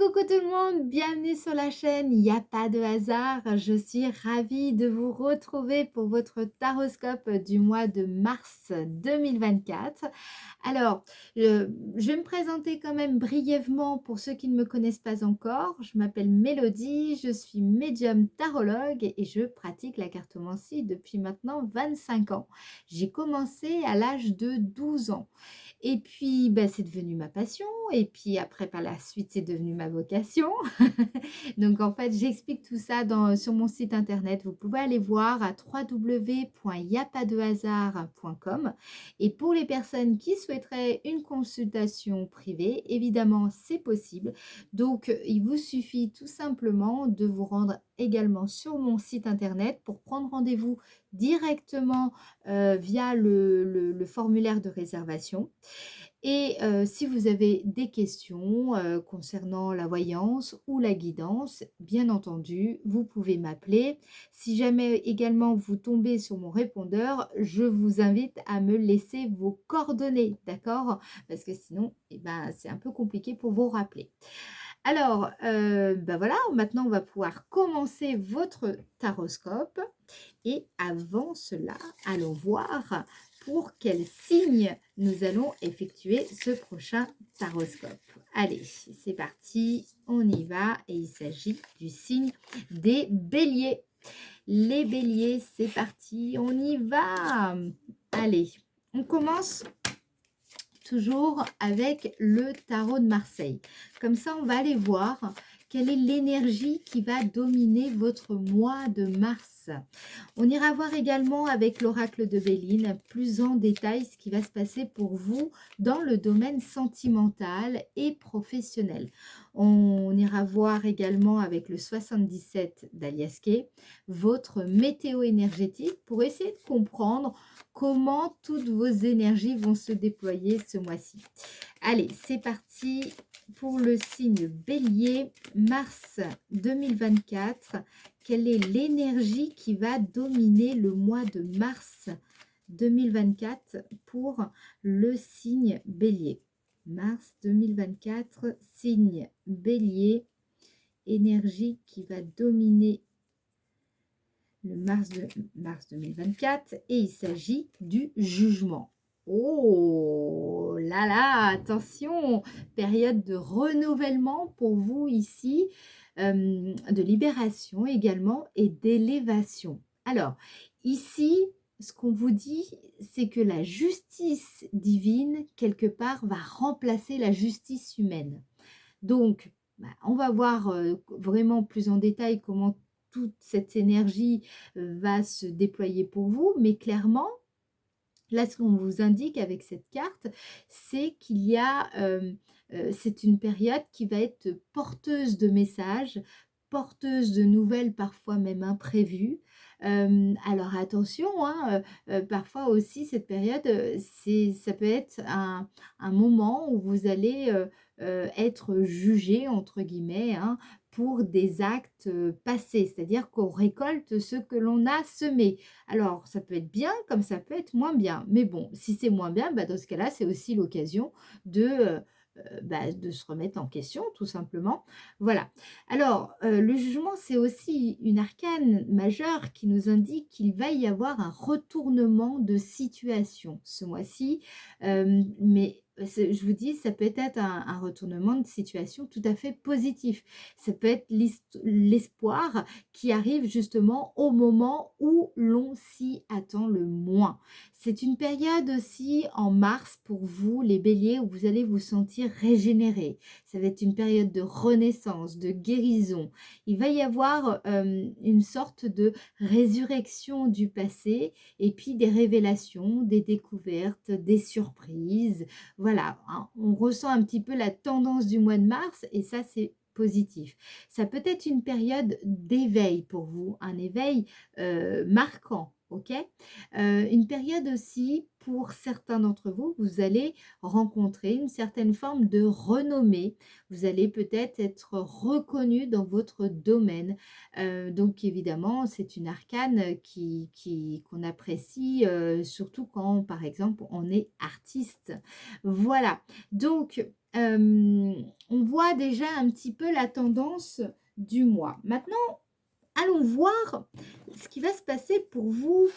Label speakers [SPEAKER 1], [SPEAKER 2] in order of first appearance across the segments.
[SPEAKER 1] Coucou tout le monde, bienvenue sur la chaîne, il n'y a pas de hasard. Je suis ravie de vous retrouver pour votre taroscope du mois de mars 2024. Alors, je vais me présenter quand même brièvement pour ceux qui ne me connaissent pas encore. Je m'appelle Mélodie, je suis médium tarologue et je pratique la cartomancie depuis maintenant 25 ans. J'ai commencé à l'âge de 12 ans. Et puis, bah, c'est devenu ma passion. Et puis après, par la suite, c'est devenu ma vocation. Donc, en fait, j'explique tout ça sur mon site internet. Vous pouvez aller voir à www.yapadehasard.com. Et pour les personnes qui souhaiteraient une consultation privée, évidemment, c'est possible. Donc, il vous suffit tout simplement de vous rendre également sur mon site internet pour prendre rendez-vous directement via le formulaire de réservation. Et si vous avez des questions concernant la voyance ou la guidance, bien entendu, vous pouvez m'appeler. Si jamais également vous tombez sur mon répondeur, je vous invite à me laisser vos coordonnées, d'accord? Parce que sinon, eh ben, c'est un peu compliqué pour vous rappeler. Alors, ben voilà, maintenant on va pouvoir commencer votre taroscope. Et avant cela, allons voir pour quel signe nous allons effectuer ce prochain taroscope. Allez, c'est parti, on y va. Et il s'agit du signe des béliers. Les béliers, c'est parti, on y va. Allez, on commence toujours avec le tarot de Marseille. Comme ça, on va aller voir quelle est l'énergie qui va dominer votre mois de mars. On ira voir également avec l'oracle de Béline plus en détail ce qui va se passer pour vous dans le domaine sentimental et professionnel. On ira voir également avec le 77 d'Aliasqué votre météo énergétique pour essayer de comprendre comment toutes vos énergies vont se déployer ce mois-ci. Allez, c'est parti pour le signe Bélier, mars 2024. Quelle est l'énergie qui va dominer le mois de mars 2024 pour le signe Bélier? Mars 2024, signe Bélier, énergie qui va dominer le mars 2024 et il s'agit du jugement. Oh là là, attention, période de renouvellement pour vous ici, de libération également et d'élévation. Alors, ici, ce qu'on vous dit, c'est que la justice divine, quelque part, va remplacer la justice humaine. Donc, bah, on va voir vraiment plus en détail comment toute cette énergie va se déployer pour vous, mais clairement, là, ce qu'on vous indique avec cette carte, c'est qu'il y a, c'est une période qui va être porteuse de messages, porteuse de nouvelles, parfois même imprévues. Alors attention, hein, parfois aussi cette période, ça peut être un moment où vous allez être jugé, entre guillemets, hein, pour des actes passés, c'est-à-dire qu'on récolte ce que l'on a semé. Alors, ça peut être bien comme ça peut être moins bien. Mais bon, si c'est moins bien, bah, dans ce cas-là, c'est aussi l'occasion de se remettre en question, tout simplement. Voilà. Alors, le jugement, c'est aussi une arcane majeure qui nous indique qu'il va y avoir un retournement de situation ce mois-ci. Mais je vous dis, ça peut être un retournement de situation tout à fait positif. Ça peut être l'espoir qui arrive justement au moment où l'on s'y attend le moins. C'est une période aussi en mars pour vous, les béliers, où vous allez vous sentir régénérés. Ça va être une période de renaissance, de guérison. Il va y avoir une sorte de résurrection du passé et puis des révélations, des découvertes, des surprises. Voilà, hein, on ressent un petit peu la tendance du mois de mars et ça, c'est positif. Ça peut être une période d'éveil pour vous, un éveil marquant. OK? Une période aussi, pour certains d'entre vous, vous allez rencontrer une certaine forme de renommée. Vous allez peut-être être reconnu dans votre domaine. Donc évidemment, c'est une arcane qu'on apprécie, surtout quand, par exemple, on est artiste. Voilà. Donc, on voit déjà un petit peu la tendance du mois. Maintenant, allons voir ce qui va se passer pour vous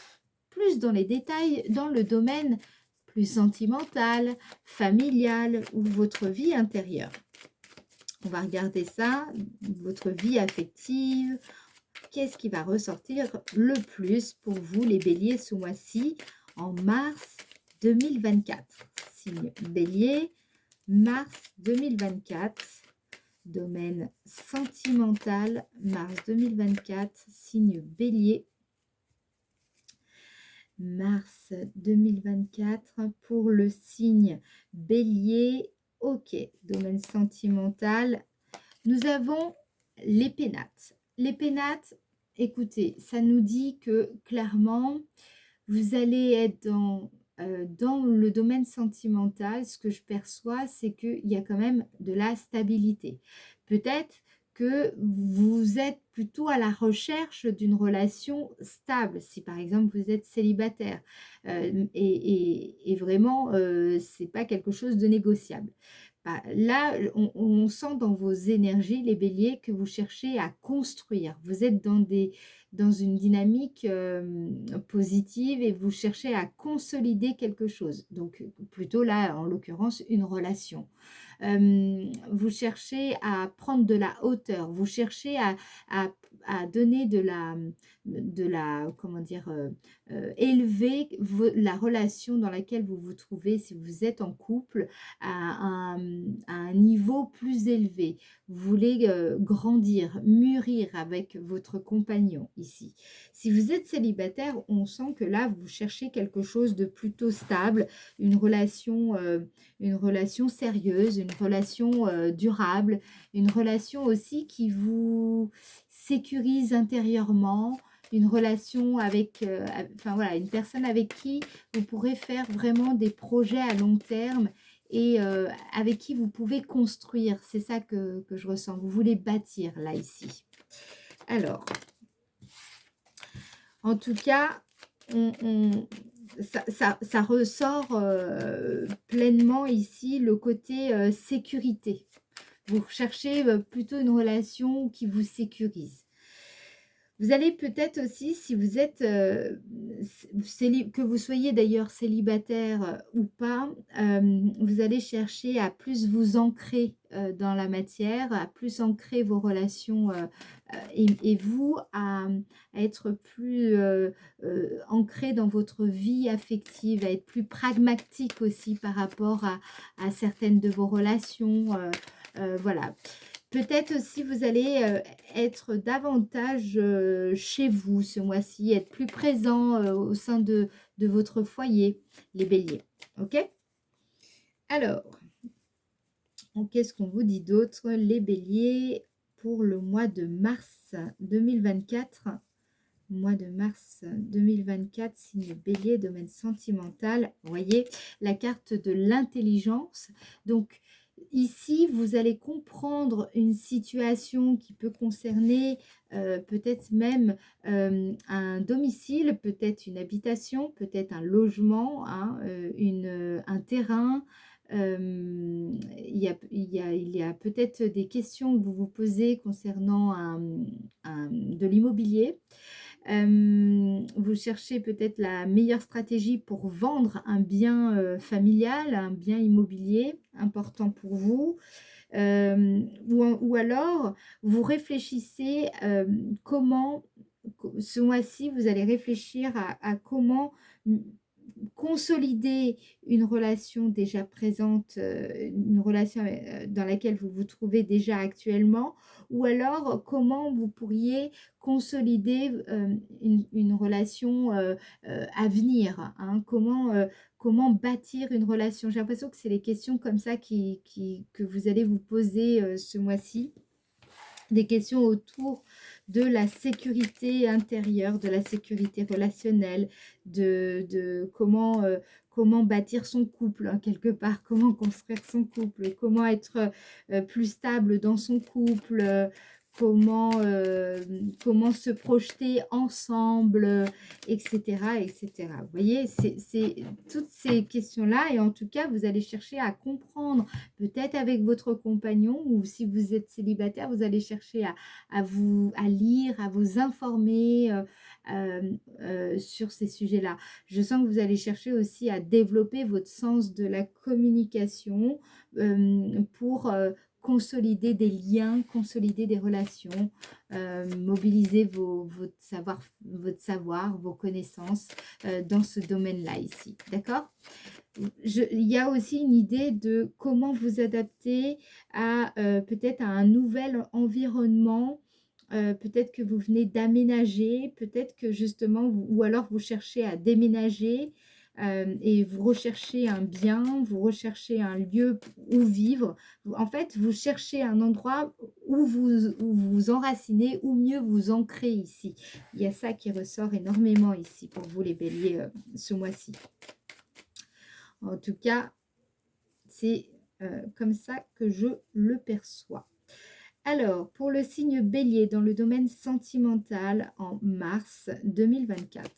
[SPEAKER 1] plus dans les détails, dans le domaine plus sentimental, familial ou votre vie intérieure. On va regarder ça, votre vie affective. Qu'est-ce qui va ressortir le plus pour vous, les béliers, ce mois-ci, en mars 2024? Signe bélier, mars 2024. Domaine sentimental, mars 2024, signe bélier. Mars 2024 pour le signe bélier. Ok, domaine sentimental. Nous avons les pénates. Les pénates, écoutez, ça nous dit que clairement, vous allez être dans le domaine sentimental. Ce que je perçois, c'est qu'il y a quand même de la stabilité. Peut-être que vous êtes plutôt à la recherche d'une relation stable, si par exemple vous êtes célibataire, et vraiment, c'est pas quelque chose de négociable. Bah, là, on sent dans vos énergies, les béliers, que vous cherchez à construire. Vous êtes dans une dynamique positive et vous cherchez à consolider quelque chose. Donc, plutôt là, en l'occurrence, une relation. Vous cherchez à prendre de la hauteur, vous cherchez à, à donner comment dire, élever la relation dans laquelle vous vous trouvez, si vous êtes en couple, à un niveau plus élevé. Vous voulez grandir, mûrir avec votre compagnon ici. Si vous êtes célibataire, on sent que là, vous cherchez quelque chose de plutôt stable, une relation sérieuse, une relation durable, une relation aussi qui vous sécurise intérieurement, une relation avec, enfin voilà, une personne avec qui vous pourrez faire vraiment des projets à long terme et avec qui vous pouvez construire. C'est ça que je ressens. Vous voulez bâtir là, ici. Alors, en tout cas, ça ressort pleinement ici le côté sécurité. Vous recherchez plutôt une relation qui vous sécurise. Vous allez peut-être aussi, si vous êtes, que vous soyez d'ailleurs célibataire ou pas, vous allez chercher à plus vous ancrer dans la matière, à plus ancrer vos relations et vous à être plus ancré dans votre vie affective, à être plus pragmatique aussi par rapport à certaines de vos relations. Voilà. Peut-être aussi vous allez être davantage chez vous ce mois-ci, être plus présent au sein de votre foyer, les béliers. Ok? Alors, qu'est-ce qu'on vous dit d'autre, les béliers, pour le mois de mars 2024? Mois de mars 2024, signe bélier, domaine sentimental. Vous voyez, la carte de l'intelligence. Donc, ici, vous allez comprendre une situation qui peut concerner peut-être même un domicile, peut-être une habitation, peut-être un logement, hein, un terrain. Il y a peut-être des questions que vous vous posez concernant de l'immobilier. Vous cherchez peut-être la meilleure stratégie pour vendre un bien familial, un bien immobilier important pour vous. Ou alors, vous réfléchissez comment, ce mois-ci, vous allez réfléchir à comment consolider une relation déjà présente, une relation dans laquelle vous vous trouvez déjà actuellement, ou alors comment vous pourriez consolider une relation à venir, hein, comment bâtir une relation. J'ai l'impression que c'est les questions comme ça que vous allez vous poser ce mois-ci. des questions autour de la sécurité intérieure, de la sécurité relationnelle, de comment, comment bâtir son couple, hein, quelque part, comment construire son couple, comment être, plus stable dans son couple, comment, comment se projeter ensemble, et cetera et cetera. Vous voyez? C'est toutes ces questions-là et en tout cas, vous allez chercher à comprendre peut-être avec votre compagnon ou si vous êtes célibataire, vous allez chercher à lire, à vous informer sur ces sujets-là. Je sens que vous allez chercher aussi à développer votre sens de la communication pour consolider des liens, consolider des relations, mobiliser votre savoir, vos connaissances dans ce domaine-là ici. D'accord? Il y a aussi une idée de comment vous adapter à peut-être à un nouvel environnement. Peut-être que vous venez d'aménager, peut-être que justement, ou alors vous cherchez à déménager et vous recherchez un bien, vous recherchez un lieu où vivre. En fait, vous cherchez un endroit où vous enracinez, où mieux vous ancrez ici. Il y a ça qui ressort énormément ici pour vous les béliers ce mois-ci. En tout cas, c'est comme ça que je le perçois. Alors, pour le signe bélier dans le domaine sentimental en mars 2024,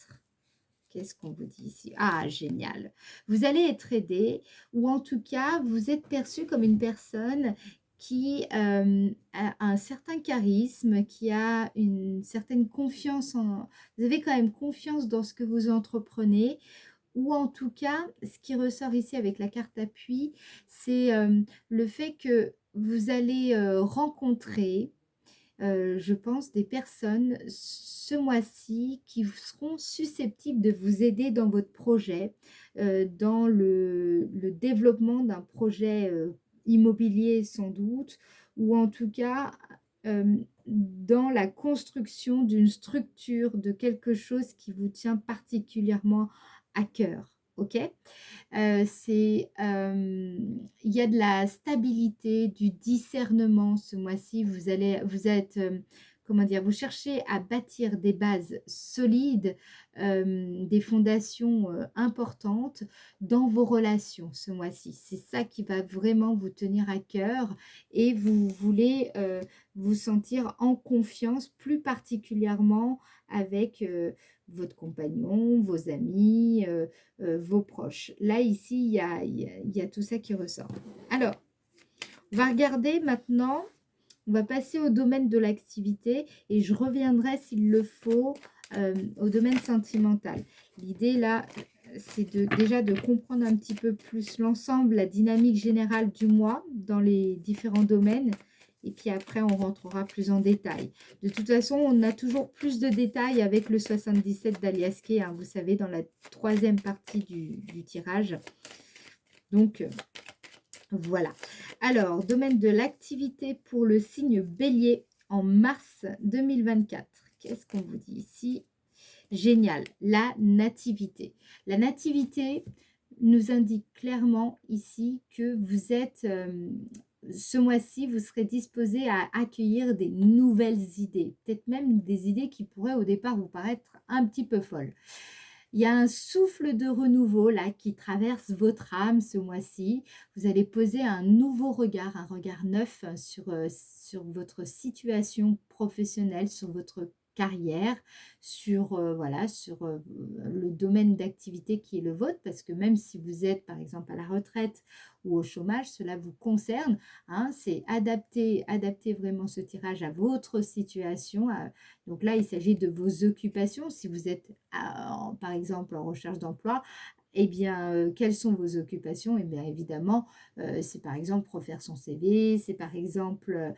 [SPEAKER 1] qu'est-ce qu'on vous dit ici? Ah, génial. Vous allez être aidé ou en tout cas, vous êtes perçu comme une personne qui a un certain charisme, qui a une certaine confiance en... Vous avez quand même confiance dans ce que vous entreprenez ou en tout cas, ce qui ressort ici avec la carte appui, c'est le fait que vous allez rencontrer, je pense, des personnes ce mois-ci qui seront susceptibles de vous aider dans votre projet, dans le développement d'un projet immobilier sans doute, ou en tout cas dans la construction d'une structure, de quelque chose qui vous tient particulièrement à cœur. OK? Il y a de la stabilité, du discernement ce mois-ci. Vous êtes, comment dire? Vous cherchez à bâtir des bases solides, des fondations, importantes dans vos relations ce mois-ci. C'est ça qui va vraiment vous tenir à cœur et vous voulez, vous sentir en confiance, plus particulièrement avec, votre compagnon, vos amis, vos proches. Là, ici, il y a tout ça qui ressort. Alors, on va regarder maintenant, on va passer au domaine de l'activité et je reviendrai s'il le faut au domaine sentimental. L'idée là, c'est déjà de comprendre un petit peu plus l'ensemble, la dynamique générale du mois dans les différents domaines. Et puis après, on rentrera plus en détail. De toute façon, on a toujours plus de détails avec le 77 d'Aliaské, hein, vous savez, dans la troisième partie du tirage. Donc, voilà. Alors, domaine de l'activité pour le signe bélier en mars 2024. Qu'est-ce qu'on vous dit ici? Génial, la nativité. La nativité nous indique clairement ici que vous êtes, ce mois-ci, vous serez disposé à accueillir des nouvelles idées, peut-être même des idées qui pourraient au départ vous paraître un petit peu folles. Il y a un souffle de renouveau là qui traverse votre âme ce mois-ci. Vous allez poser un nouveau regard, un regard neuf sur votre situation professionnelle, sur votre carrière, sur, voilà, sur le domaine d'activité qui est le vôtre, parce que même si vous êtes par exemple à la retraite ou au chômage, cela vous concerne, hein, c'est adapter vraiment ce tirage à votre situation. Donc là, il s'agit de vos occupations. Si vous êtes par exemple en recherche d'emploi, eh bien, quelles sont vos occupations? Eh bien, évidemment, c'est par exemple refaire son CV, c'est par exemple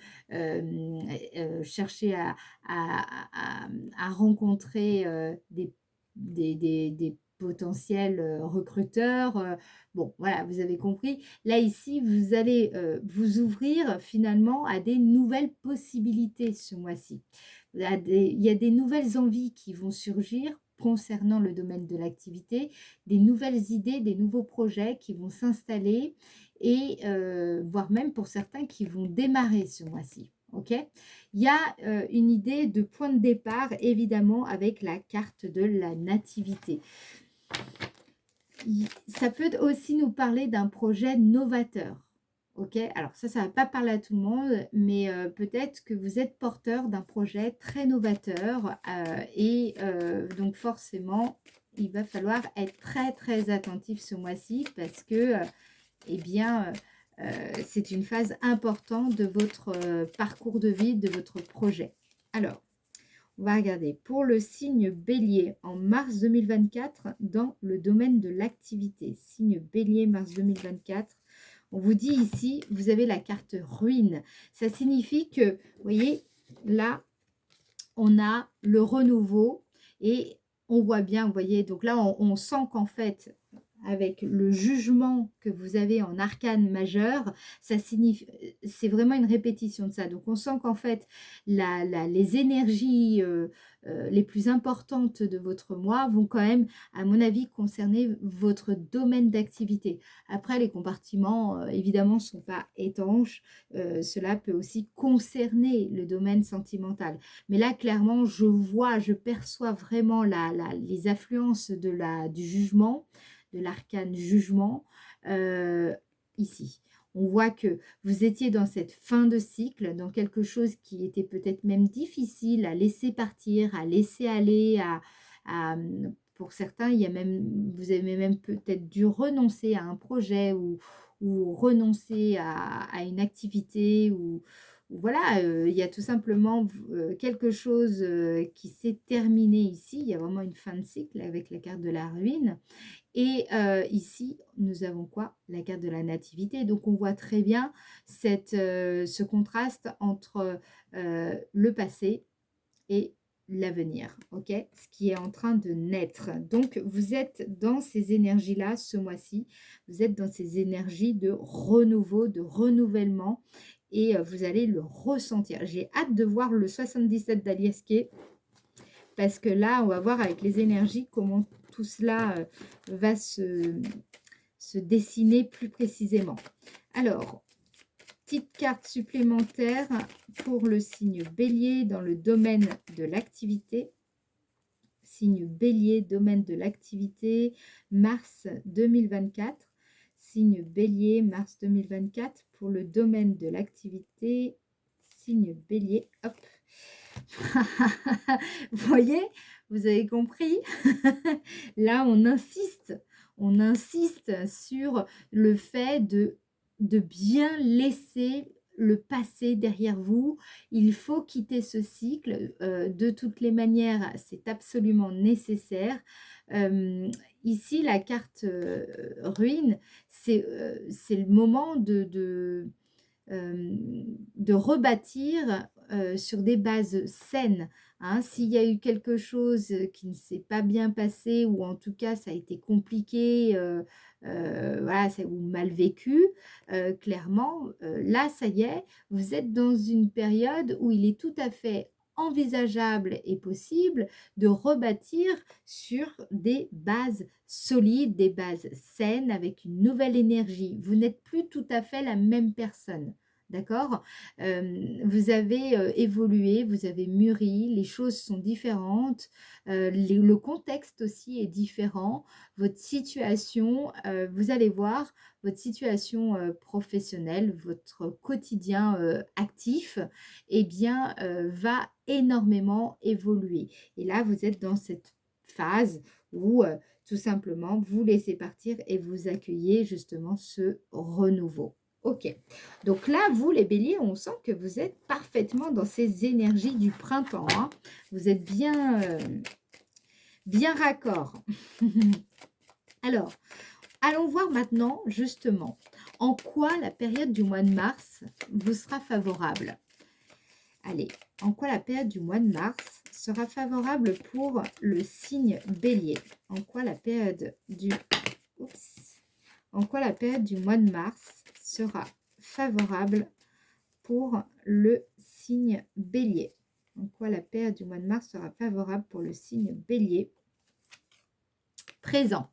[SPEAKER 1] chercher à rencontrer des potentiels recruteurs. Bon, voilà, vous avez compris. Là, ici, vous allez vous ouvrir finalement à des nouvelles possibilités ce mois-ci. Il y a des nouvelles envies qui vont surgir concernant le domaine de l'activité, des nouvelles idées, des nouveaux projets qui vont s'installer et voire même pour certains qui vont démarrer ce mois-ci. OK? Il y a, une idée de point de départ, évidemment, avec la carte de la nativité. Ça peut aussi nous parler d'un projet novateur. OK? Alors ça va pas parler à tout le monde, mais peut-être que vous êtes porteur d'un projet très novateur, donc forcément, il va falloir être très, très attentif ce mois-ci parce que, eh bien, c'est une phase importante de votre, parcours de vie, de votre projet. Alors, on va regarder pour le signe Bélier en mars 2024 dans le domaine de l'activité. Signe Bélier, mars 2024. On vous dit ici, vous avez la carte ruine. Ça signifie que, vous voyez, là, on a le renouveau et on voit bien, vous voyez, donc là, on sent qu'en fait, avec le jugement que vous avez en arcane majeur, ça signifie, c'est vraiment une répétition de ça. Donc on sent qu'en fait, les énergies les plus importantes de votre mois vont quand même, à mon avis, concerner votre domaine d'activité. Après, les compartiments, évidemment, ne sont pas étanches. Cela peut aussi concerner le domaine sentimental. Mais là, clairement, je perçois vraiment les affluences du jugement, de l'arcane jugement, ici. On voit que vous étiez dans cette fin de cycle, dans quelque chose qui était peut-être même difficile à laisser partir, à laisser aller, pour certains, vous avez même peut-être dû renoncer à un projet ou renoncer à une activité ou voilà, il y a tout simplement quelque chose qui s'est terminé ici. Il y a vraiment une fin de cycle avec la carte de la ruine. Et ici, nous avons quoi? La carte de la nativité. Donc, on voit très bien ce contraste entre le passé et l'avenir, ok? Ce qui est en train de naître. Donc, vous êtes dans ces énergies-là ce mois-ci. Vous êtes dans ces énergies de renouveau, de renouvellement. Et vous allez le ressentir. J'ai hâte de voir le 77 d'Aliesquet parce que là, on va voir avec les énergies comment tout cela va se dessiner plus précisément. Alors, petite carte supplémentaire pour le signe Bélier dans le domaine de l'activité. Signe Bélier, domaine de l'activité, mars 2024. Signe Bélier, mars 2024 pour le domaine de l'activité. Signe Bélier, hop. Vous voyez, vous avez compris. Là, on insiste sur le fait de bien laisser le passé derrière vous. Il faut quitter ce cycle. De toutes les manières, c'est absolument nécessaire. Ici, la carte ruine, c'est le moment de rebâtir sur des bases saines. Hein. S'il y a eu quelque chose qui ne s'est pas bien passé ou en tout cas ça a été compliqué, voilà, ou mal vécu, clairement, là ça y est, vous êtes dans une période où il est tout à fait envisageable et possible de rebâtir sur des bases solides, des bases saines avec une nouvelle énergie. Vous n'êtes plus tout à fait la même personne. D'accord? Vous avez évolué, vous avez mûri, les choses sont différentes, le contexte aussi est différent, votre situation, vous allez voir, votre situation professionnelle, votre quotidien actif, eh bien, va énormément évoluer. Et là, vous êtes dans cette phase où tout simplement, vous laissez partir et vous accueillez justement ce renouveau. Ok, donc là, vous les béliers, on sent que vous êtes parfaitement dans ces énergies du printemps. Hein. Vous êtes bien raccord. Alors, allons voir maintenant justement en quoi la période du mois de mars vous sera favorable. Allez, en quoi la période du mois de mars sera favorable pour le signe bélier? En quoi la période du... En quoi la période du mois de mars sera favorable pour le signe bélier? En quoi la période du mois de mars sera favorable pour le signe bélier? Présent.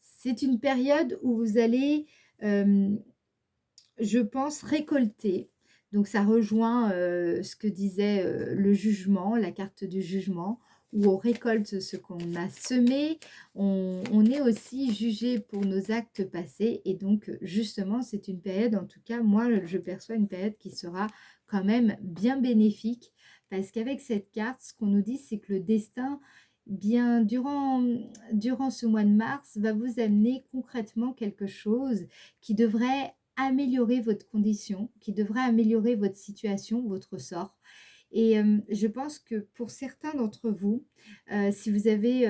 [SPEAKER 1] C'est une période où vous allez, je pense, récolter Donc ça rejoint, ce que disait, le jugement, la carte du jugement, où on récolte ce qu'on a semé. On est aussi jugé pour nos actes passés et donc, justement, c'est une période, en tout cas, moi, je perçois une période qui sera quand même bien bénéfique. Parce qu'avec cette carte, ce qu'on nous dit, c'est que le destin, bien, durant ce mois de mars, va vous amener concrètement quelque chose qui devrait améliorer votre condition, qui devrait améliorer votre situation, votre sort. Et je pense que pour certains d'entre vous, si vous avez,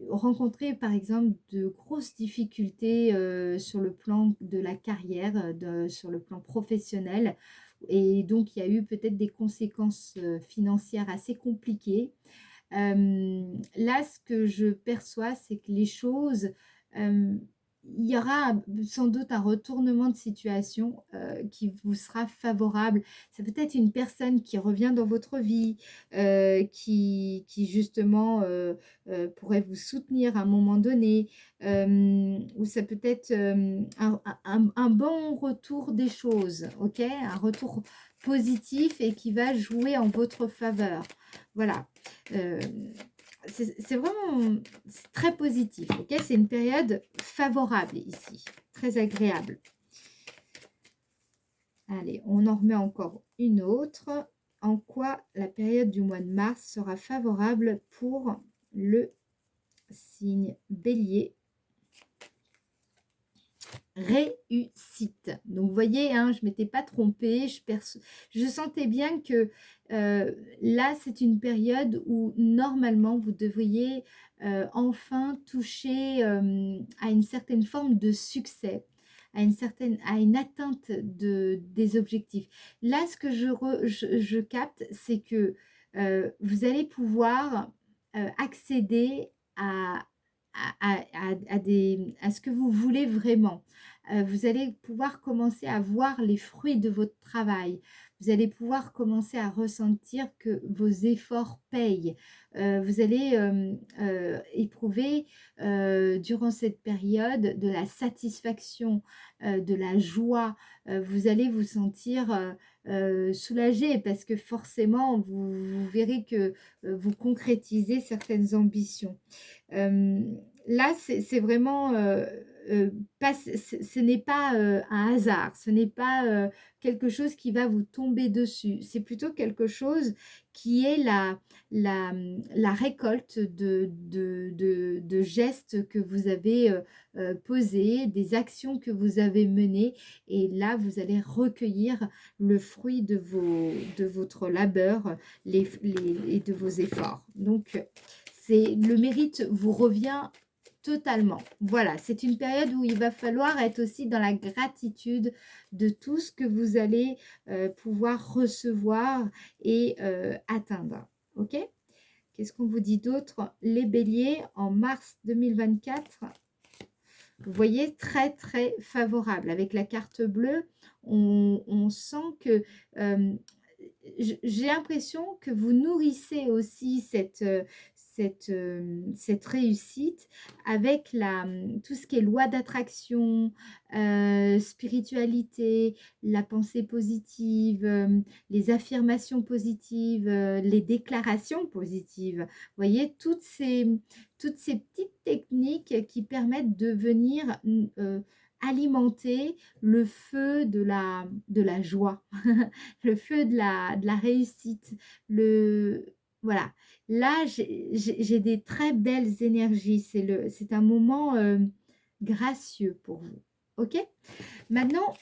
[SPEAKER 1] rencontré par exemple de grosses difficultés, sur le plan de la carrière, sur le plan professionnel et donc il y a eu peut-être des conséquences, financières assez compliquées. Là, ce que je perçois, c'est que les choses, hem, il y aura sans doute un retournement de situation, qui vous sera favorable. C'est peut-être une personne qui revient dans votre vie, qui justement, pourrait vous soutenir à un moment donné, ou ça peut être, un bon retour des choses, OK? Un retour positif et qui va jouer en votre faveur. Voilà. C'est vraiment c'est très positif, OK? C'est une période favorable ici, très agréable. Allez, on en remet encore une autre. En quoi la période du mois de mars sera favorable pour le signe Bélier? Réussite. Donc vous voyez, hein, je ne m'étais pas trompée, je sentais bien que là, c'est une période où normalement vous devriez enfin toucher à une certaine forme de succès, à une atteinte des objectifs. Là, ce que je capte, c'est que vous allez pouvoir accéder à ce que vous voulez vraiment. Vous allez pouvoir commencer à voir les fruits de votre travail. Vous allez pouvoir commencer à ressentir que vos efforts payent. Vous allez éprouver durant cette période de la satisfaction, de la joie. Vous allez vous sentir soulagé parce que forcément, vous verrez que vous concrétisez certaines ambitions. Là, c'est vraiment, pas ce n'est pas, un hasard, ce n'est pas, quelque chose qui va vous tomber dessus. C'est plutôt quelque chose qui est la récolte de gestes que vous avez, posés, des actions que vous avez menées et là, vous allez recueillir le fruit de votre labeur, et de vos efforts. Donc le mérite vous revient totalement. Voilà, c'est une période où il va falloir être aussi dans la gratitude de tout ce que vous allez pouvoir recevoir et atteindre. OK? Qu'est-ce qu'on vous dit d'autre? Les béliers, en mars 2024, vous voyez, très très favorable. Avec la carte bleue, on sent que j'ai l'impression que vous nourrissez aussi cette réussite avec tout ce qui est loi d'attraction, spiritualité, la pensée positive, les affirmations positives, les déclarations positives. Vous voyez, toutes ces petites techniques qui permettent de venir alimenter le feu de la joie, le feu de la réussite, voilà. Là, j'ai des très belles énergies. C'est un moment gracieux pour vous. OK? Maintenant,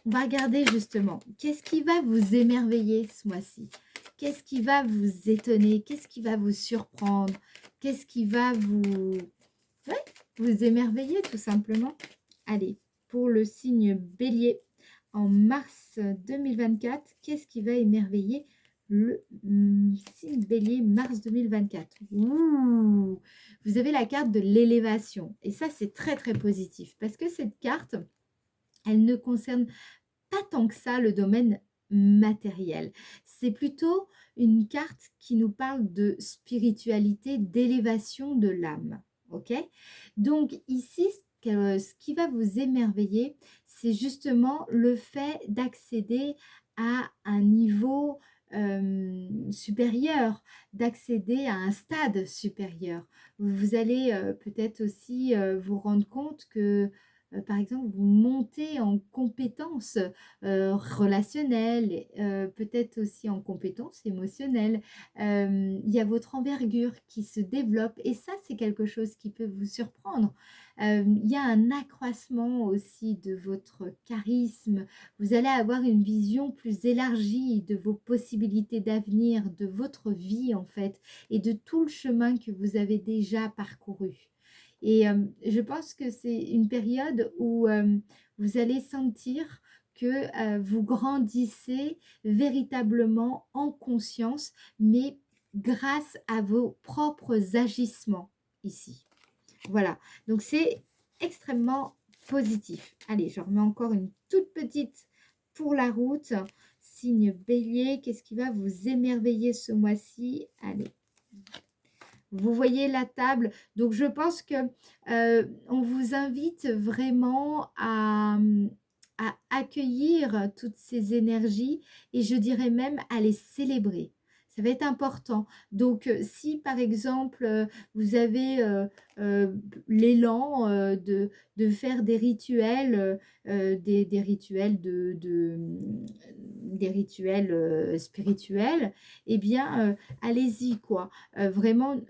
[SPEAKER 1] on va regarder justement, qu'est-ce qui va vous émerveiller ce mois-ci? Qu'est-ce qui va vous étonner? Qu'est-ce qui va vous surprendre? Qu'est-ce qui va ouais, vous émerveiller tout simplement? Allez, pour le signe Bélier, en mars 2024, qu'est-ce qui va émerveiller le signe Bélier, mars 2024? Ouh, vous avez la carte de l'élévation. Et ça, c'est très, très positif. Parce que cette carte, elle ne concerne pas tant que ça le domaine matériel. C'est plutôt une carte qui nous parle de spiritualité, d'élévation de l'âme. OK? Donc ici, ce qui va vous émerveiller, c'est justement le fait d'accéder à un niveau supérieur, d'accéder à un stade supérieur. Vous allez peut-être aussi vous rendre compte que, par exemple, vous montez en compétences relationnelles, peut-être aussi en compétences émotionnelles. Il y a votre envergure qui se développe et ça, c'est quelque chose qui peut vous surprendre. Il y a un accroissement aussi de votre charisme. Vous allez avoir une vision plus élargie de vos possibilités d'avenir, de votre vie en fait, et de tout le chemin que vous avez déjà parcouru. Et je pense que c'est une période où vous allez sentir que vous grandissez véritablement en conscience, mais grâce à vos propres agissements ici. Voilà, donc c'est extrêmement positif. Allez, je remets encore une toute petite pour la route. Signe bélier, qu'est-ce qui va vous émerveiller ce mois-ci? Allez, vous voyez la table. Donc, je pense que on vous invite vraiment à accueillir toutes ces énergies et je dirais même à les célébrer. Ça va être important. Donc, si par exemple, vous avez l'élan de faire des rituels, des rituels des rituels spirituels, eh bien, allez-y, quoi. Vraiment,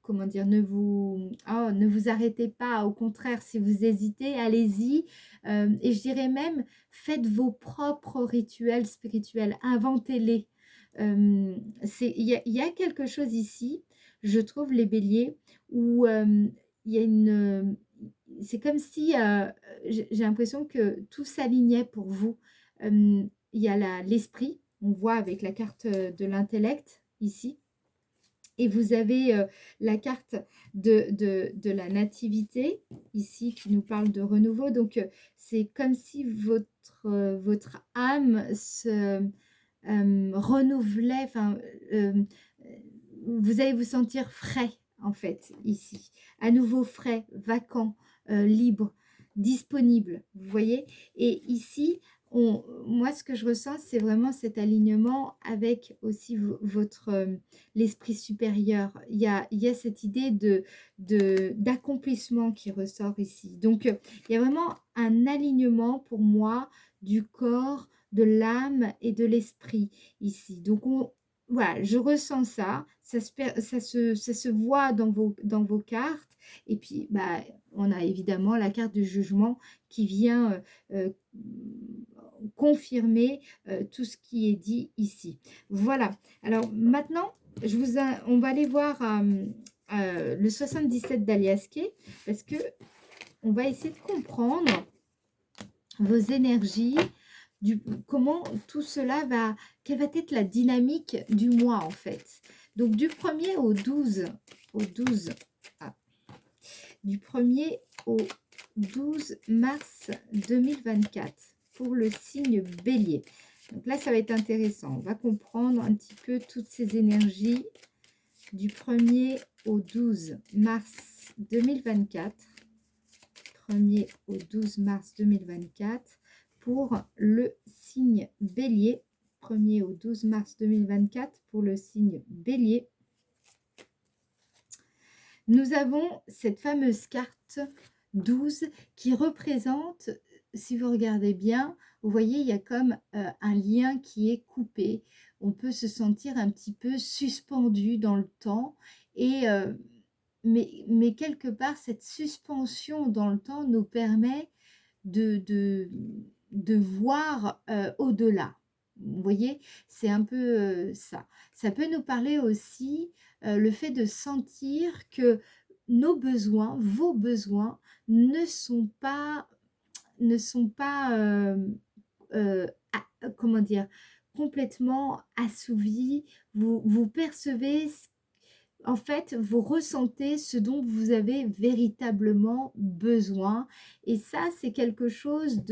[SPEAKER 1] comment dire, ne vous arrêtez pas. Au contraire, si vous hésitez, allez-y. Et je dirais même, faites vos propres rituels spirituels, inventez-les. Il y a quelque chose ici, je trouve, les béliers, où il y a une... c'est comme si j'ai l'impression que tout s'alignait pour vous. Il y a l'esprit, on voit avec la carte de l'intellect ici, et vous avez la carte de la nativité ici qui nous parle de renouveau. Donc c'est comme si votre âme se renouvelait, enfin vous allez vous sentir frais en fait ici, à nouveau frais, vacant, libre, disponible, vous voyez. Et ici, moi ce que je ressens, c'est vraiment cet alignement avec aussi l'esprit supérieur. Il y a cette idée d'accomplissement qui ressort ici. Donc il y a vraiment un alignement pour moi du corps, de l'âme et de l'esprit ici. Donc voilà, je ressens ça, ça se voit dans vos cartes. Et puis, bah, on a évidemment la carte du jugement qui vient confirmer tout ce qui est dit ici. Voilà, alors maintenant, on va aller voir le 77 d'Aliaské parce que on va essayer de comprendre vos énergies, comment tout cela quelle va être la dynamique du mois en fait. Donc du 1er au 12, ah, du 1er au 12 mars 2024 pour le signe bélier. Donc là, ça va être intéressant. On va comprendre un petit peu toutes ces énergies du 1er au 12 mars 2024. 1er au 12 mars 2024 pour le signe bélier. 1er au 12 mars 2024 pour le signe bélier. Nous avons cette fameuse carte 12 qui représente, si vous regardez bien, vous voyez, il y a comme un lien qui est coupé. On peut se sentir un petit peu suspendu dans le temps et mais quelque part, cette suspension dans le temps nous permet de voir au-delà. Vous voyez, c'est un peu ça. Ça peut nous parler aussi le fait de sentir que nos besoins, vos besoins, ne sont pas comment dire, complètement assouvis. Vous percevez, en fait, vous ressentez ce dont vous avez véritablement besoin. Et ça, c'est quelque chose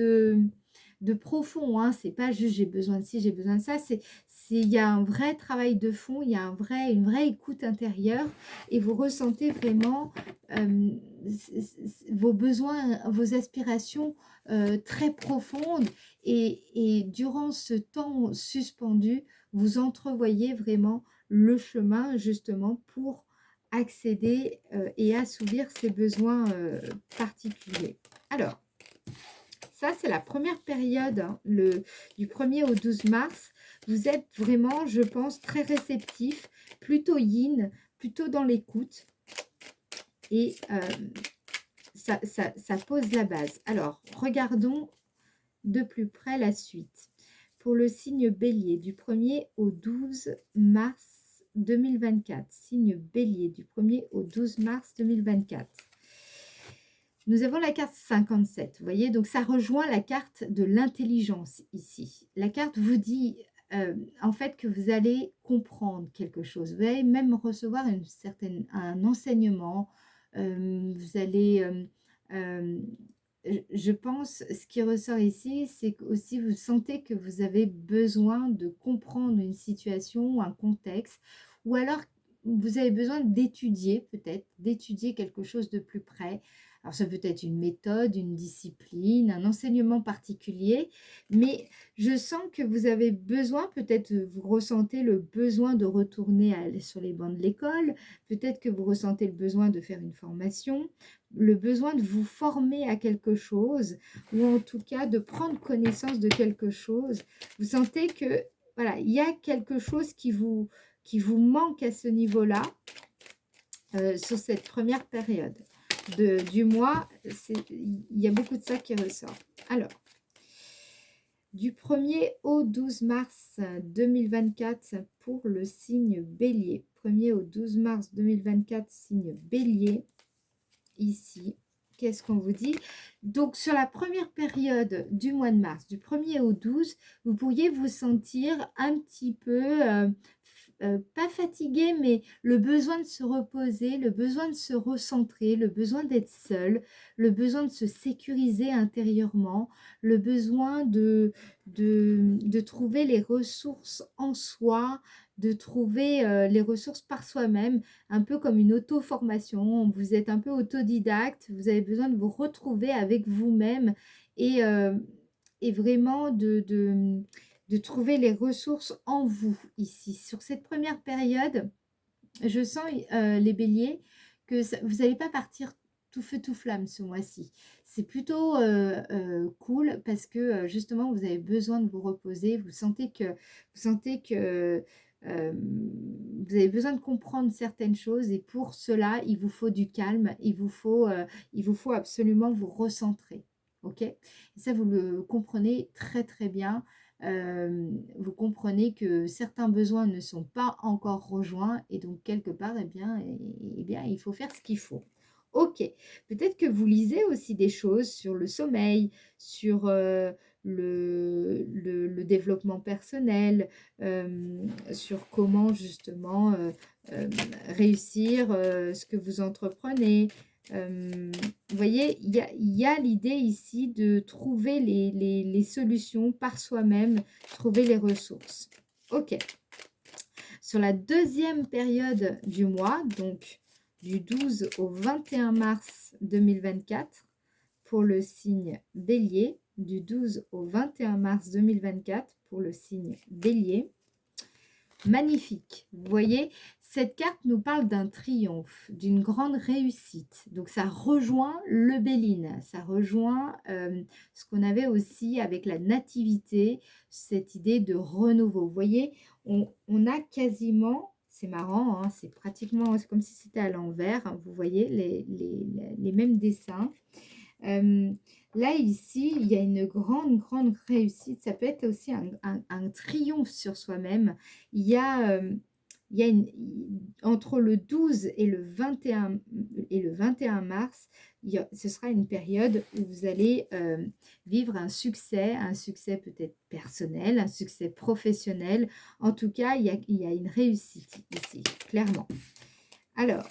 [SPEAKER 1] de profond, hein. C'est pas juste j'ai besoin de ci, j'ai besoin de ça. Il y a un vrai travail de fond, il y a une vraie écoute intérieure et vous ressentez vraiment vos besoins, vos aspirations très profondes et durant ce temps suspendu, vous entrevoyez vraiment le chemin justement pour accéder et assouvir ces besoins particuliers. Alors, ça, c'est la première période, hein, du 1er au 12 mars. Vous êtes vraiment, je pense, très réceptif, plutôt yin, plutôt dans l'écoute. Et ça pose la base. Alors, regardons de plus près la suite. Pour le signe bélier, du 1er au 12 mars 2024. Signe bélier, du 1er au 12 mars 2024. Nous avons la carte 57, vous voyez, donc ça rejoint la carte de l'intelligence ici. La carte vous dit en fait que vous allez comprendre quelque chose, vous allez même recevoir un enseignement, vous allez, je pense, ce qui ressort ici, c'est que aussi vous sentez que vous avez besoin de comprendre une situation, un contexte, ou alors vous avez besoin d'étudier peut-être, d'étudier quelque chose de plus près. Alors, ça peut être une méthode, une discipline, un enseignement particulier, mais je sens que vous avez besoin, peut-être vous ressentez le besoin de retourner sur les bancs de l'école, peut-être que vous ressentez le besoin de faire une formation, le besoin de vous former à quelque chose, ou en tout cas de prendre connaissance de quelque chose. Vous sentez que, voilà, il y a quelque chose qui vous manque à ce niveau-là, sur cette première période du mois, il y a beaucoup de ça qui ressort. Alors, du 1er au 12 mars 2024 pour le signe bélier. 1er au 12 mars 2024, signe bélier. Ici, qu'est-ce qu'on vous dit? Donc, sur la première période du mois de mars, du 1er au 12, vous pourriez vous sentir un petit peu pas fatigué, mais le besoin de se reposer, le besoin de se recentrer, le besoin d'être seul, le besoin de se sécuriser intérieurement, le besoin de trouver les ressources en soi, de trouver les ressources par soi-même, un peu comme une auto-formation. Vous êtes un peu autodidacte, vous avez besoin de vous retrouver avec vous-même et vraiment de trouver les ressources en vous ici. Sur cette première période, je sens les béliers que vous n'allez pas partir tout feu tout flamme ce mois-ci. C'est plutôt cool parce que justement vous avez besoin de vous reposer. Vous sentez que vous avez besoin de comprendre certaines choses et pour cela il vous faut du calme. Il vous faut absolument vous recentrer. Ok? Et ça vous le comprenez très très bien. Vous comprenez que certains besoins ne sont pas encore rejoints et donc quelque part, eh bien il faut faire ce qu'il faut. Ok, peut-être que vous lisez aussi des choses sur le sommeil, sur le développement personnel, sur comment justement réussir ce que vous entreprenez. Vous voyez, il y a l'idée ici de trouver les solutions par soi-même, trouver les ressources. Ok. Sur la deuxième période du mois, donc du 12 au 21 mars 2024, pour le signe bélier, du 12 au 21 mars 2024, pour le signe bélier. Magnifique. Vous voyez, cette carte nous parle d'un triomphe, d'une grande réussite. Donc, ça rejoint le Béline, ça rejoint ce qu'on avait aussi avec la nativité, cette idée de renouveau. Vous voyez, on a quasiment, c'est marrant, hein, c'est pratiquement, c'est comme si c'était à l'envers, hein, vous voyez, les mêmes dessins. Là, ici, il y a une grande réussite. Ça peut être aussi un triomphe sur soi-même. Il y a, entre le 12 et le 21 mars, ce sera une période où vous allez vivre un succès peut-être personnel, un succès professionnel. En tout cas, il y a une réussite ici, clairement. Alors,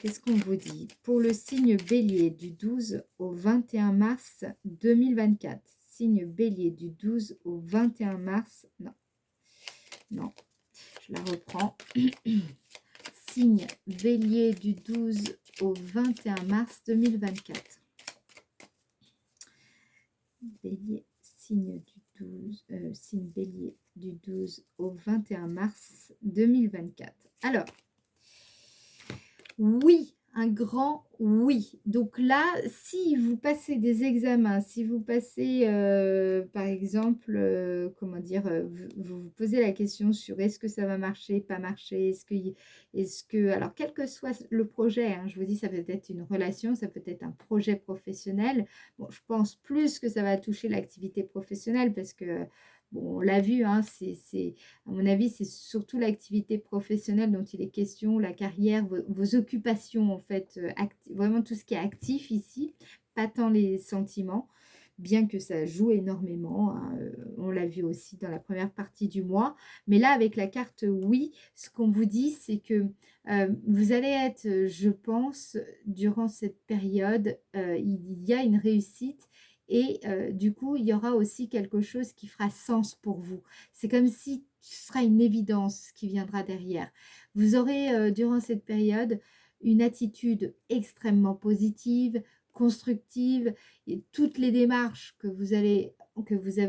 [SPEAKER 1] Qu'est-ce qu'on vous dit? Pour le signe Bélier du 12 au 21 mars 2024. Signe Bélier du 12 au 21 mars. Non, non, je la reprends. Signe Bélier du 12 au 21 mars 2024. Bélier, signe Bélier du 12 au 21 mars 2024. Alors, oui, un grand oui. Donc là, si vous passez des examens, si vous passez, par exemple, comment dire, vous vous posez la question sur est-ce que ça va marcher, pas marcher, alors quel que soit le projet, hein, je vous dis, ça peut être une relation, ça peut être un projet professionnel. Bon, je pense plus que ça va toucher l'activité professionnelle parce que, bon, on l'a vu, hein, à mon avis, c'est surtout l'activité professionnelle dont il est question, la carrière, vos occupations en fait, vraiment tout ce qui est actif ici, pas tant les sentiments, bien que ça joue énormément, hein, on l'a vu aussi dans la première partie du mois. Mais là, avec la carte oui, ce qu'on vous dit, c'est que vous allez être, je pense, durant cette période, il y a une réussite et du coup, il y aura aussi quelque chose qui fera sens pour vous. C'est comme si ce sera une évidence qui viendra derrière. Vous aurez, durant cette période, une attitude extrêmement positive, constructive, et toutes les démarches que vous avez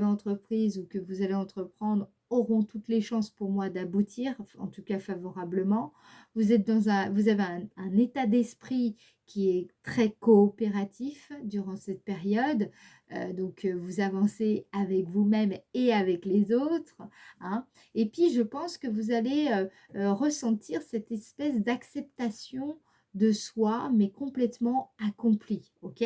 [SPEAKER 1] entreprises ou que vous allez entreprendre auront toutes les chances pour moi d'aboutir, en tout cas favorablement. Vous avez un état d'esprit qui est très coopératif durant cette période. Donc, vous avancez avec vous-même et avec les autres, hein. Et puis, je pense que vous allez ressentir cette espèce d'acceptation de soi, mais complètement accomplie, ok?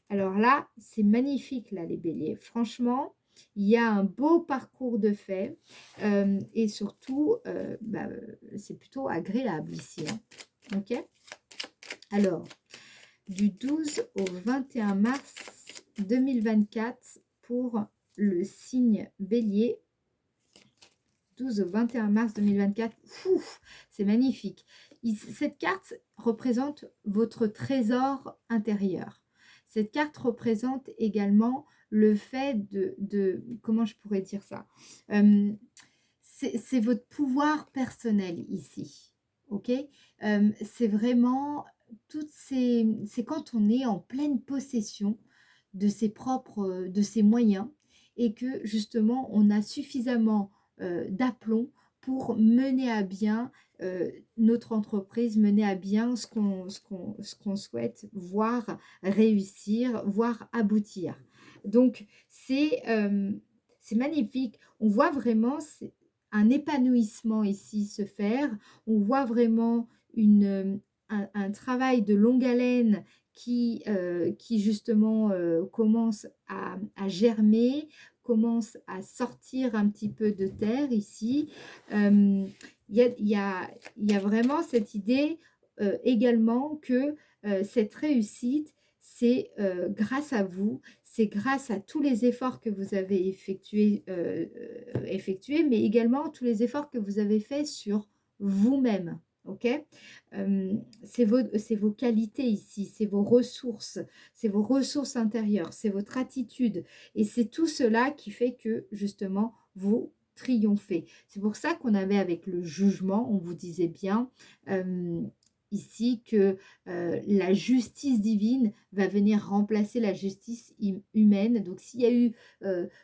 [SPEAKER 1] Alors là, c'est magnifique, là, les béliers. Franchement, il y a un beau parcours de fait et surtout, c'est plutôt agréable ici, hein. Ok? Alors, du 12 au 21 mars 2024 pour le signe bélier. 12 au 21 mars 2024. C'est magnifique. Cette carte représente votre trésor intérieur. Cette carte représente également le fait comment je pourrais dire ça? C'est votre pouvoir personnel ici. Ok? C'est vraiment c'est quand on est en pleine possession de ses moyens et que justement on a suffisamment d'aplomb pour mener à bien notre entreprise, mener à bien ce qu'on souhaite voir réussir, voir aboutir. Donc c'est magnifique. On voit vraiment un épanouissement ici se faire. On voit vraiment un travail de longue haleine qui justement commence à germer, commence à sortir un petit peu de terre ici. Il y a vraiment cette idée également que cette réussite, c'est grâce à vous, c'est grâce à tous les efforts que vous avez effectués, mais également tous les efforts que vous avez faits sur vous-même. Ok, c'est vos qualités ici, c'est vos ressources intérieures, c'est votre attitude. Et c'est tout cela qui fait que, justement, vous triomphez. C'est pour ça qu'on avait avec le jugement, on vous disait bien ici que la justice divine va venir remplacer la justice humaine. Donc, s'il y a eu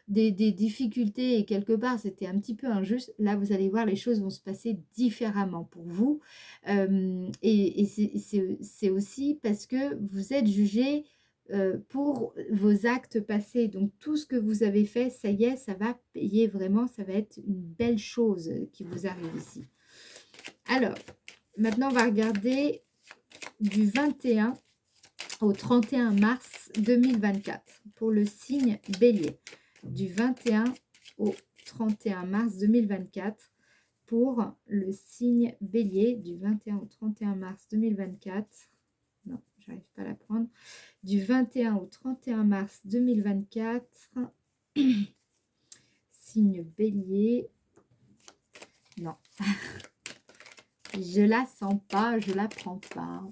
[SPEAKER 1] des difficultés et quelque part c'était un petit peu injuste, là vous allez voir les choses vont se passer différemment pour vous et c'est aussi parce que vous êtes jugé pour vos actes passés. Donc tout ce que vous avez fait, ça y est, ça va payer vraiment, ça va être une belle chose qui vous arrive ici. Alors, maintenant on va regarder du 21 au 31 mars 2024 pour le signe bélier. Du 21 au 31 mars 2024 pour le signe bélier. Du 21 au 31 mars 2024. Non, j'arrive pas à la prendre. Du 21 au 31 mars 2024. Signe bélier. Non. Je la sens pas, je la prends pas.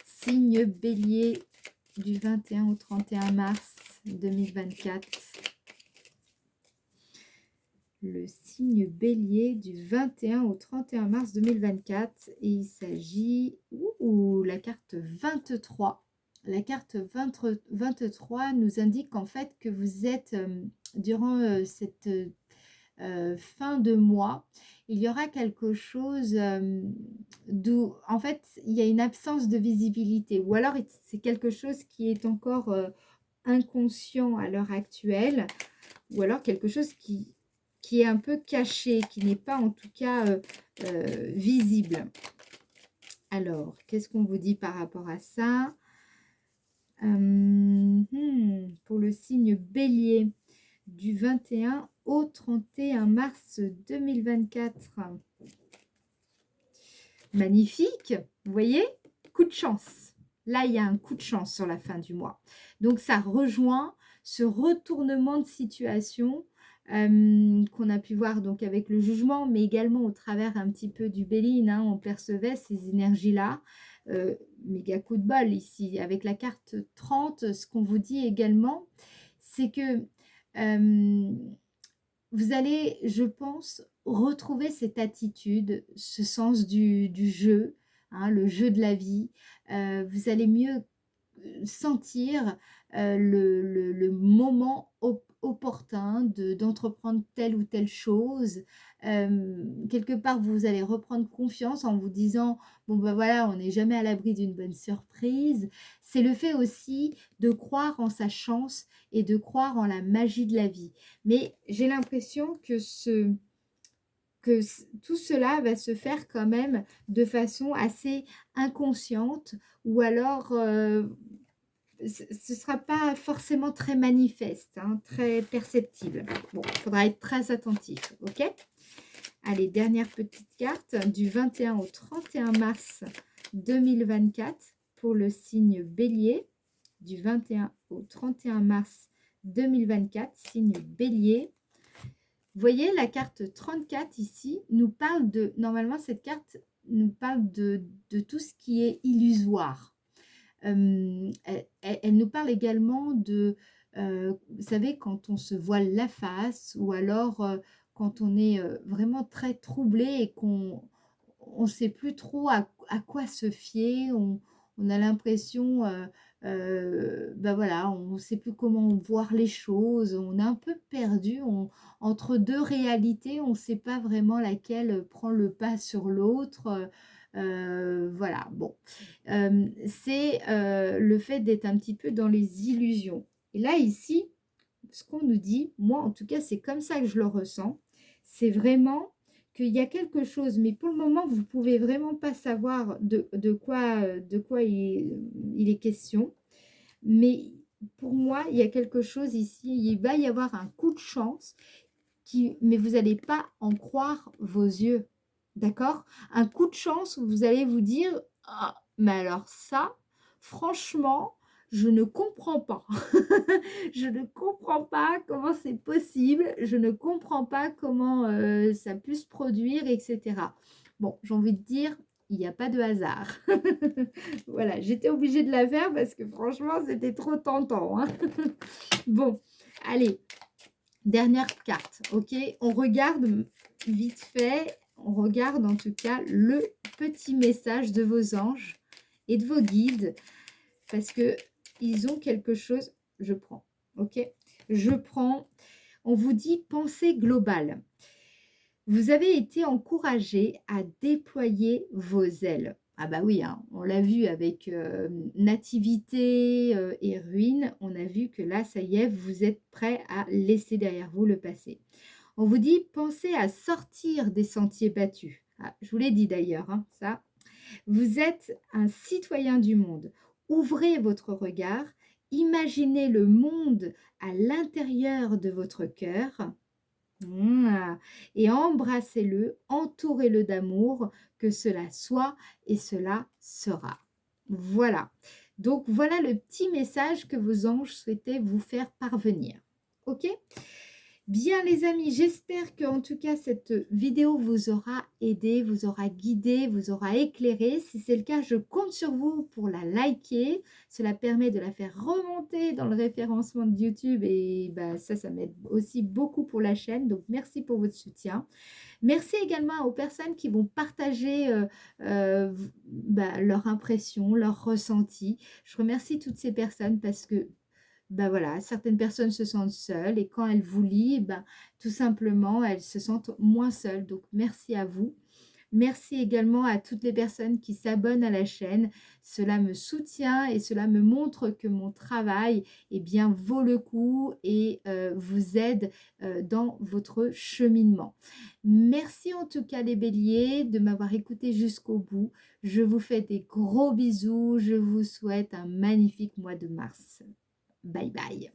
[SPEAKER 1] Signe Bélier du 21 au 31 mars 2024. Le signe Bélier du 21 au 31 mars 2024. Et il s'agit... la carte 23. La carte 23 nous indique en fait que vous êtes, durant cette fin de mois, il y aura quelque chose d'où, en fait, il y a une absence de visibilité. Ou alors, c'est quelque chose qui est encore inconscient à l'heure actuelle. Ou alors quelque chose qui est un peu caché, qui n'est pas en tout cas visible. Alors, qu'est-ce qu'on vous dit par rapport à ça? Pour le signe Bélier, du 21 au 31 mars 2024. Magnifique, vous voyez? Coup de chance. Là, il y a un coup de chance sur la fin du mois. Donc, ça rejoint ce retournement de situation qu'on a pu voir donc avec le jugement, mais également au travers un petit peu du Béline, hein, on percevait ces énergies-là. Méga coup de bol ici. Avec la carte 30, ce qu'on vous dit également, c'est que vous allez, je pense, retrouver cette attitude, ce sens du jeu, hein, le jeu de la vie. Vous allez mieux sentir le moment opportun d'entreprendre telle ou telle chose. Quelque part, vous allez reprendre confiance en vous disant, bon ben voilà, on n'est jamais à l'abri d'une bonne surprise. C'est le fait aussi de croire en sa chance et de croire en la magie de la vie. Mais j'ai l'impression que tout cela va se faire quand même de façon assez inconsciente ou alors ce ne sera pas forcément très manifeste, hein, très perceptible. Bon, il faudra être très attentif, ok? Allez, dernière petite carte du 21 au 31 mars 2024 pour le signe Bélier. Du 21 au 31 mars 2024, signe Bélier. Vous voyez, la carte 34 ici nous parle de... Normalement, cette carte nous parle de tout ce qui est illusoire. Elle nous parle également de, vous savez, quand on se voile la face ou alors quand on est vraiment très troublé et qu'on ne sait plus trop à quoi se fier, on a l'impression, ben voilà, on ne sait plus comment voir les choses, on est un peu perdu, entre deux réalités, on ne sait pas vraiment laquelle prend le pas sur l'autre. Voilà, bon. C'est le fait d'être un petit peu dans les illusions. Et là, ici, ce qu'on nous dit, moi en tout cas, c'est comme ça que je le ressens, c'est vraiment qu'il y a quelque chose, mais pour le moment, vous ne pouvez vraiment pas savoir de quoi il est question. Mais pour moi, il y a quelque chose ici, il va y avoir un coup de chance, mais vous n'allez pas en croire vos yeux. D'accord? Un coup de chance où vous allez vous dire, ah, mais alors ça, franchement, je ne comprends pas. Je ne comprends pas comment c'est possible. Je ne comprends pas comment ça puisse se produire, etc. Bon, j'ai envie de dire, il n'y a pas de hasard. Voilà, j'étais obligée de la faire parce que franchement, c'était trop tentant, hein. Bon, allez, dernière carte, ok? On regarde vite fait, on regarde en tout cas le petit message de vos anges et de vos guides parce que ils ont quelque chose. Je prends, ok? Je prends. On vous dit pensée globale. Vous avez été encouragé à déployer vos ailes. Ah bah oui, hein, on l'a vu avec Nativité et Ruine, on a vu que là, ça y est, vous êtes prêt à laisser derrière vous le passé. On vous dit, pensez à sortir des sentiers battus. Ah, je vous l'ai dit d'ailleurs, hein, ça. Vous êtes un citoyen du monde. Ouvrez votre regard, imaginez le monde à l'intérieur de votre cœur. Et embrassez-le, entourez-le d'amour, que cela soit et cela sera. Voilà. Donc, voilà le petit message que vos anges souhaitaient vous faire parvenir. OK? Bien les amis, j'espère que en tout cas cette vidéo vous aura aidé, vous aura guidé, vous aura éclairé. Si c'est le cas, je compte sur vous pour la liker. Cela permet de la faire remonter dans le référencement de YouTube et bah, ça m'aide aussi beaucoup pour la chaîne. Donc merci pour votre soutien. Merci également aux personnes qui vont partager leurs impressions, leurs ressentis. Je remercie toutes ces personnes parce que bah voilà, certaines personnes se sentent seules et quand elles vous lisent, ben, tout simplement, elles se sentent moins seules. Donc, merci à vous. Merci également à toutes les personnes qui s'abonnent à la chaîne. Cela me soutient et cela me montre que mon travail eh bien, vaut le coup et vous aide dans votre cheminement. Merci en tout cas les béliers de m'avoir écouté jusqu'au bout. Je vous fais des gros bisous. Je vous souhaite un magnifique mois de mars. Bye bye.